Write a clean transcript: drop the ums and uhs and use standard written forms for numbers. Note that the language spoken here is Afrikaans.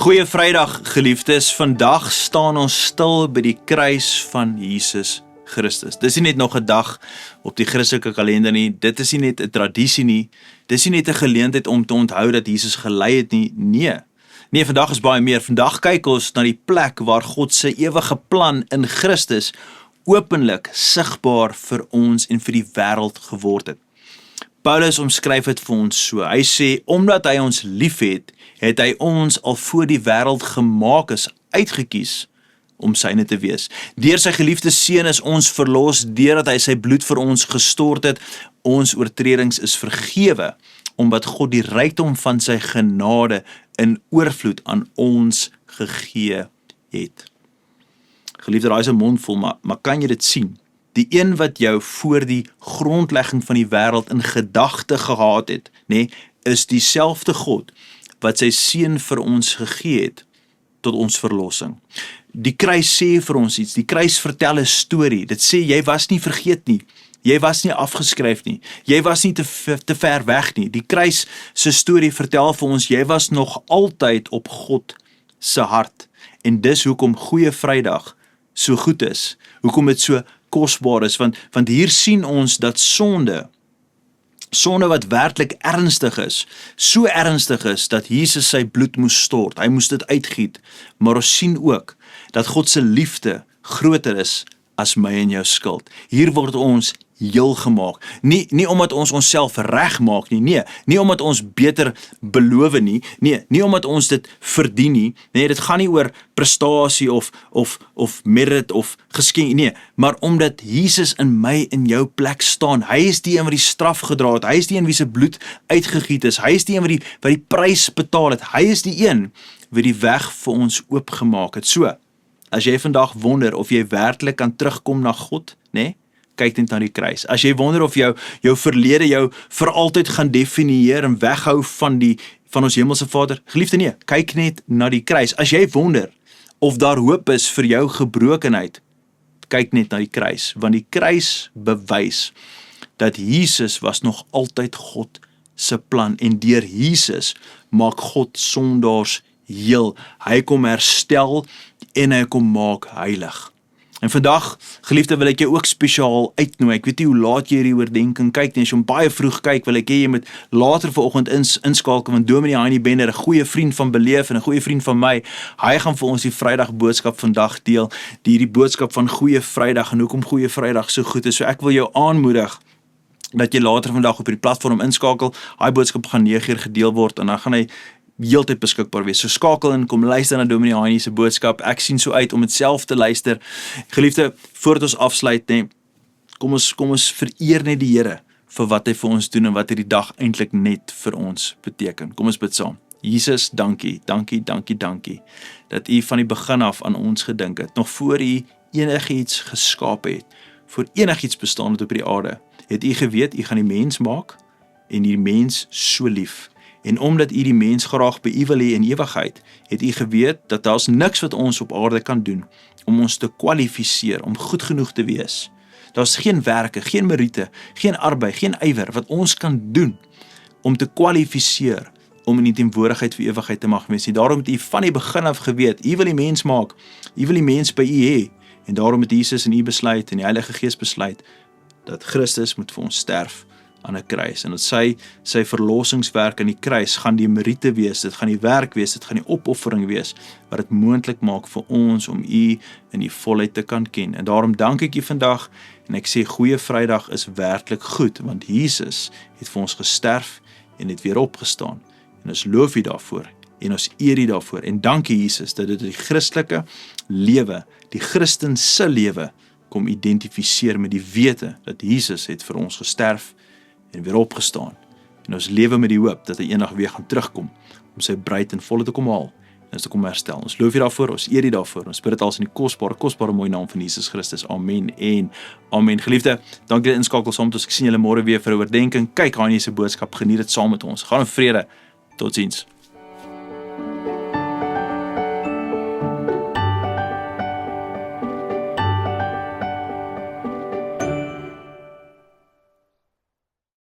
Goeie Vrydag, geliefdes. Vandag staan ons stil by die kruis van Jesus Christus. Dis nie net nog 'n dag op die Christelike kalender nie, dit is nie net 'n tradisie nie, dis nie net 'n geleentheid om te onthou dat Jesus gelei het nie, nee, vandag is baie meer. Vandag kyk ons na die plek waar God se ewige plan in Christus openlik sigbaar vir ons en vir die wêreld geword het. Paulus omskryf dit vir ons so. Hy sê, omdat hy ons liefhet, het hy ons al voor die wêreld gemaak is, uitgekies om syne te wees. Deur sy geliefde seun is ons verlos, deurdat hy sy bloed vir ons gestort het. Ons oortredings is vergewe, omdat God die rykdom van sy genade in oorvloed aan ons gegee het. Geliefde, daar is 'n mond vol, maar kan jy dit sien? Die een wat jou voor die grondlegging van die wêreld in gedagte gehad het, is dieselfde God wat sy seun vir ons gegee het tot ons verlossing. Die kruis sê vir ons iets, die kruis vertel 'n storie. Dit sê jy was nie vergeet nie. Jy was nie afgeskryf nie. Jy was nie te ver weg nie. Die kruis se storie vertel vir ons, jy was nog altyd op God se hart. En dis hoekom Goeie Vrydag so goed is. Hoekom dit so kosbaar is, want hier sien ons dat sonde wat werklik ernstig is, so ernstig is dat Jesus sy bloed moes stort, hy moes dit uitgiet, maar ons sien ook dat God se liefde groter is as my en jou skuld. Hier word ons heel gemaak, nie omdat ons onsself reg maak nie, nie omdat ons beter beloof nie, nie omdat ons dit verdien nie, dit gaan nie oor prestasie of merit of geskenk, maar omdat Jesus in my en jou plek staan. Hy is die een wat die straf gedra het, hy is die een wie se bloed uitgegiet is, hy is die een wat die prys betaal het, hy is die een wat die weg vir ons oopgemaak het. So, as jy vandag wonder of jy werklik kan terugkom na God, kyk net na die kruis. As jy wonder of jou verlede jou vir altyd gaan definieer en weghou van ons hemelse Vader, geliefde, kyk net na die kruis. As jy wonder of daar hoop is vir jou gebrokenheid, kyk net na die kruis, want die kruis bewys dat Jesus was nog altyd God se plan, en deur Jesus maak God sondaars heel. Hy kom herstel en hy kom maak heilig. En vandag, geliefde, wil ek jou ook spesiaal uitnooi. Ek weet nie hoe laat jy hierdie oordenking kyk nie. As jy hom baie vroeg kyk, wil ek hê jy moet later vanoggend inskakel, want Dominee Heinie Bender, 'n goeie vriend van Beleef en 'n goeie vriend van my, hy gaan vir ons die Vrydag boodskap vandag deel, die boodskap van Goeie Vrydag en hoekom Goeie Vrydag so goed is. So ek wil jou aanmoedig dat jy later vandag op die platform inskakel. Hy boodskap gaan 9 uur gedeel word en dan gaan hy heeltyd beskikbaar wees. So skakel in, kom luister na Dominee Heinie se boodskap. Ek sien so uit om dit self te luister. Geliefde, voordat ons afsluit, kom ons vereer net die Here vir wat hy vir ons doen en wat hy die dag eintlik net vir ons beteken. Kom ons bid saam. Jesus, dankie dat U van die begin af aan ons gedink het, nog voor U enigiets geskaap het, voor enigiets bestaan het op die aarde, het U geweet U gaan die mens maak en die mens so lief. En omdat U die mens graag by U wil hê in ewigheid, het U geweet dat daar's niks wat ons op aarde kan doen om ons te kwalifiseer, om goed genoeg te wees. Daar's geen werke, geen meriete, geen arbeid, geen ywer wat ons kan doen om te kwalifiseer om in die teenwoordigheid vir ewigheid te mag wees. Daarom het U van die begin af geweet, U wil die mens maak, U wil die mens by U hê, en daarom het Jesus en U besluit en die Heilige Gees besluit dat Christus moet vir ons sterf aan 'n kruis, en dat sy verlossingswerk aan die kruis gaan die meriete wees, dit gaan die werk wees, dit gaan die opoffering wees, wat dit moontlik maak vir ons om U in die volheid te kan ken. En daarom dank ek U vandag, en ek sê Goeie Vrydag is werklik goed, want Jesus het vir ons gesterf en het weer opgestaan, en ons loof U daarvoor, en ons eer U daarvoor, en dankie Jesus, dat dit die Christelike lewe, die Christen se lewe, kom identifiseer met die wete, dat Jesus het vir ons gesterf, en weer opgestaan, en ons lewe met die hoop, dat hy eendag weer gaan terugkom, om sy bruid in volle te kom haal, en ons te kom herstel. Ons loof U daarvoor, ons eer U daarvoor, ons bid dit als in die kosbare mooi naam van Jesus Christus. Amen en amen. Geliefde, dankie dat jy inskakel saam met ons. Ek sien julle môre weer vir 'n oordenking. Kyk Heinie se boodskap, geniet dit saam met ons. Gaan in vrede. Totsiens.